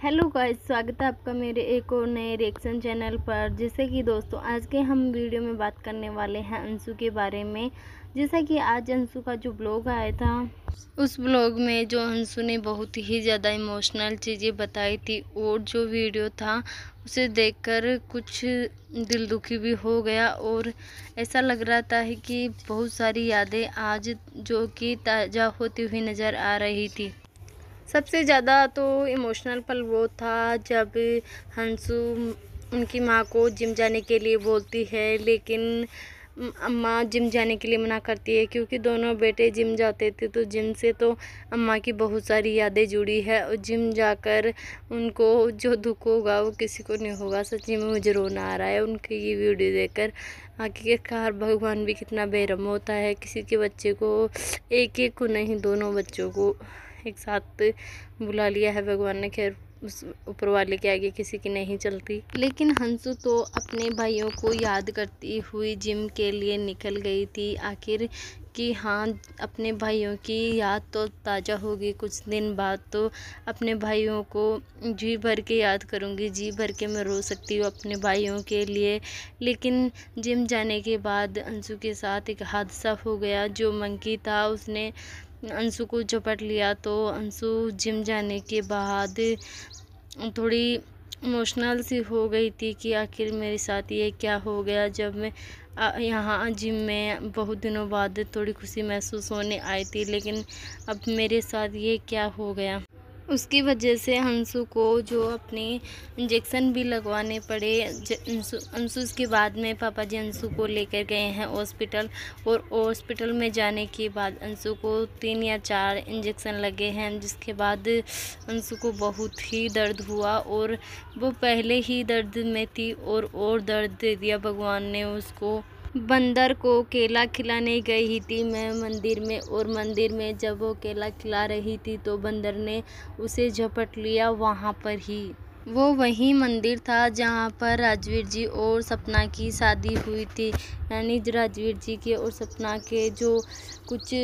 Hello guys, स्वागत है आपका मेरे एक और नए रिएक्शन चैनल पर। जैसे कि दोस्तों, आज के हम वीडियो में बात करने वाले हैं अंशु के बारे में। जैसा कि आज अंशु का जो ब्लॉग आया था, उस ब्लॉग में जो अंशु ने बहुत ही ज़्यादा इमोशनल चीज़ें बताई थी और जो वीडियो था उसे देखकर कुछ दिल दुखी भी हो गया और ऐसा लग रहा था कि बहुत सारी यादें आज जो कि ताज़ा होती हुई नज़र आ रही थी। सबसे ज़्यादा तो इमोशनल पल वो था जब हंसू उनकी माँ को जिम जाने के लिए बोलती है, लेकिन अम्मा जिम जाने के लिए मना करती है क्योंकि दोनों बेटे जिम जाते थे। तो जिम से तो अम्मा की बहुत सारी यादें जुड़ी है और जिम जाकर उनको जो दुख होगा वो किसी को नहीं होगा। सच्ची में मुझे रोना आ रहा है उनकी ये वीडियो देखकर। आखिरकार भगवान भी कितना बेरहम होता है, किसी के बच्चे को एक एक को नहीं, दोनों बच्चों को एक साथ बुला लिया है भगवान ने। खैर, उस ऊपर वाले के आगे किसी की नहीं चलती। लेकिन हंसू तो अपने भाइयों को याद करती हुई जिम के लिए निकल गई थी। आखिर कि हाँ, अपने भाइयों की याद तो ताज़ा होगी कुछ दिन बाद, तो अपने भाइयों को जी भर के याद करूँगी, जी भर के मैं रो सकती हूँ अपने भाइयों के लिए। लेकिन जिम जाने के बाद अंशु के साथ एक हादसा हो गया। जो मंकी था उसने अंशु को झपट लिया। तो अंशु जिम जाने के बाद थोड़ी इमोशनल सी हो गई थी कि आखिर मेरे साथ ये क्या हो गया। जब मैं यहाँ जिम में बहुत दिनों बाद थोड़ी खुशी महसूस होने आई थी, लेकिन अब मेरे साथ ये क्या हो गया। उसकी वजह से हंसू को जो अपने इंजेक्शन भी लगवाने पड़े। अंशु के बाद में पापा जी अंशु को लेकर गए हैं हॉस्पिटल, और हॉस्पिटल में जाने के बाद अंशु को 3 या 4 इंजेक्शन लगे हैं, जिसके बाद अंशु को बहुत ही दर्द हुआ और वो पहले ही दर्द में थी और दर्द दे दिया भगवान ने उसको। बंदर को केला खिलाने गई थी मैं मंदिर में, और मंदिर में जब वो केला खिला रही थी तो बंदर ने उसे झपट लिया वहाँ पर ही। वो वही मंदिर था जहाँ पर राजवीर जी और सपना की शादी हुई थी। यानी राजवीर जी के और सपना के जो कुछ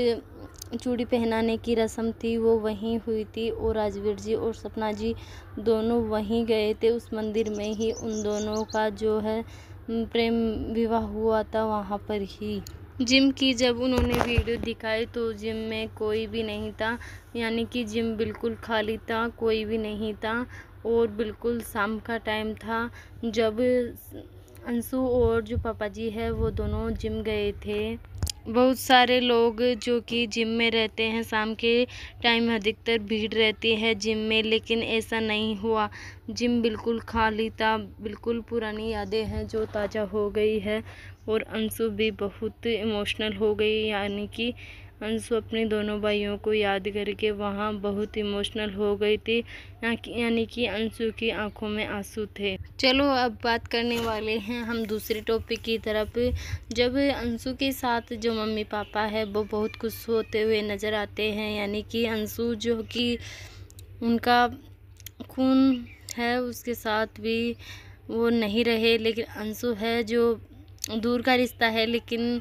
चूड़ी पहनाने की रस्म थी वो वहीं हुई थी, और राजवीर जी और सपना जी दोनों वहीं गए थे। उस मंदिर में ही उन दोनों का जो है प्रेम विवाह हुआ था, वहाँ पर ही। जिम की जब उन्होंने वीडियो दिखाई तो जिम में कोई भी नहीं था, यानी कि जिम बिल्कुल खाली था, कोई भी नहीं था। और बिल्कुल शाम का टाइम था जब अंशु और जो पापा जी है वो दोनों जिम गए थे। बहुत सारे लोग जो कि जिम में रहते हैं, शाम के टाइम अधिकतर भीड़ रहती है जिम में, लेकिन ऐसा नहीं हुआ। जिम बिल्कुल खाली था, बिल्कुल पुरानी यादें हैं जो ताज़ा हो गई है। और अंशु भी बहुत इमोशनल हो गई, यानी कि अंशु अपने दोनों भाइयों को याद करके वहाँ बहुत इमोशनल हो गई थी, यानी कि अंशु की आंखों में आंसू थे। चलो अब बात करने वाले हैं हम दूसरे टॉपिक की तरफ। जब अंशु के साथ जो मम्मी पापा है वो बहुत खुश होते हुए नज़र आते हैं, यानी कि अंशु जो कि उनका खून है उसके साथ भी वो नहीं रहे, लेकिन अंशु है जो दूर का रिश्ता है, लेकिन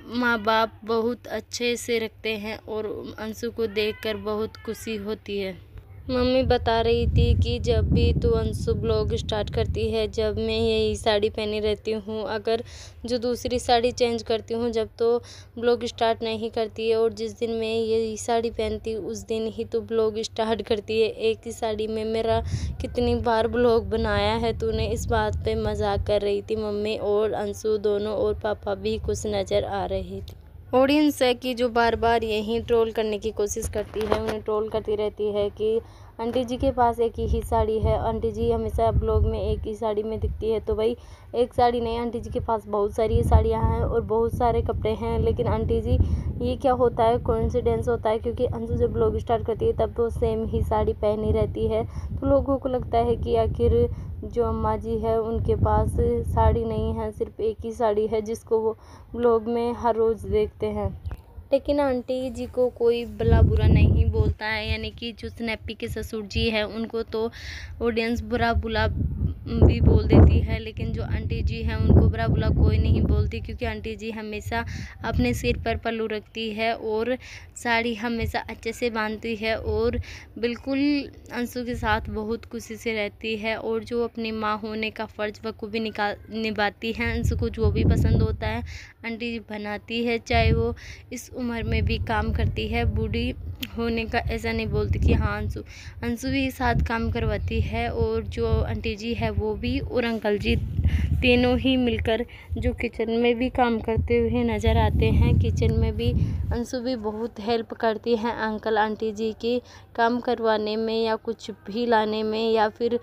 माँ बाप बहुत अच्छे से रखते हैं और अंशु को देखकर बहुत खुशी होती है। मम्मी बता रही थी कि जब भी तू अंशु ब्लॉग स्टार्ट करती है, जब मैं यही साड़ी पहनी रहती हूँ, अगर जो दूसरी साड़ी चेंज करती हूँ जब, तो ब्लॉग स्टार्ट नहीं करती है, और जिस दिन मैं यही साड़ी पहनती हूँ उस दिन ही तो ब्लॉग स्टार्ट करती है। एक ही साड़ी में मेरा कितनी बार ब्लॉग बनाया है तूने। इस बात पे मजाक कर रही थी मम्मी, और अंशु दोनों और पापा भी खुश नज़र आ रहे थे। ऑडियंस है कि जो बार बार यही ट्रोल करने की कोशिश करती है, उन्हें ट्रोल करती रहती है कि आंटी जी के पास एक ही साड़ी है, आंटी जी हमेशा ब्लॉग में एक ही साड़ी में दिखती है। तो भाई, एक साड़ी नहीं, आंटी जी के पास बहुत सारी साड़ियाँ हैं और बहुत सारे कपड़े हैं। लेकिन आंटी जी, ये क्या होता है, कोइंसिडेंस होता है, क्योंकि अंशु जब ब्लॉग स्टार्ट करती है तब वो सेम ही साड़ी पहनी रहती है। तो लोगों को लगता है कि आखिर जो अम्मा जी है उनके पास साड़ी नहीं है, सिर्फ एक ही साड़ी है जिसको वो ब्लॉग में हर रोज़ देखते हैं। लेकिन आंटी जी को कोई भला बुरा नहीं बोलता है, यानी कि जो स्नैपी के ससुर जी है उनको तो ऑडियंस बुरा भी बोल देती है, लेकिन जो आंटी जी हैं उनको बुरा भला कोई नहीं बोलती, क्योंकि आंटी जी हमेशा अपने सिर पर पल्लू रखती है और साड़ी हमेशा अच्छे से बांधती है और बिल्कुल अंशु के साथ बहुत खुशी से रहती है। और जो अपनी माँ होने का फ़र्ज़ बखूबी निभाती है। अंशु को जो भी पसंद होता है आंटी जी बनाती है, चाहे वो इस उम्र में भी काम करती है। बूढ़ी होने का ऐसा नहीं बोलती कि हाँ अंशु भी साथ काम करवाती है। और जो आंटी जी है वो भी और अंकल जी तीनों ही मिलकर जो किचन में भी काम करते हुए नज़र आते हैं। किचन में भी अंशु भी बहुत हेल्प करती है अंकल आंटी जी की, काम करवाने में या कुछ भी लाने में या फिर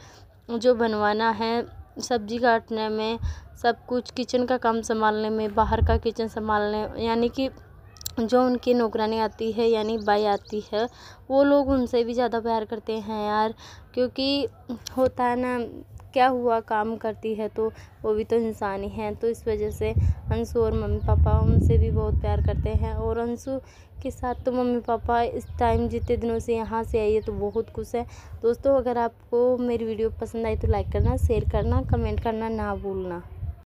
जो बनवाना है, सब्जी काटने में, सब कुछ किचन का काम संभालने में, बाहर का किचन संभालने, यानी कि जो उनकी नौकरानी आती है यानी बाई आती है, वो लोग उनसे भी ज़्यादा प्यार करते हैं यार। क्योंकि होता है ना, क्या हुआ काम करती है तो वो भी तो इंसान ही है। तो इस वजह से अंशु और मम्मी पापा उनसे भी बहुत प्यार करते हैं। और अंशु के साथ तो मम्मी पापा इस टाइम जितने दिनों से यहाँ से आई है तो बहुत खुश है। दोस्तों, अगर आपको मेरी वीडियो पसंद आई तो लाइक करना, शेयर करना, कमेंट करना ना भूलना।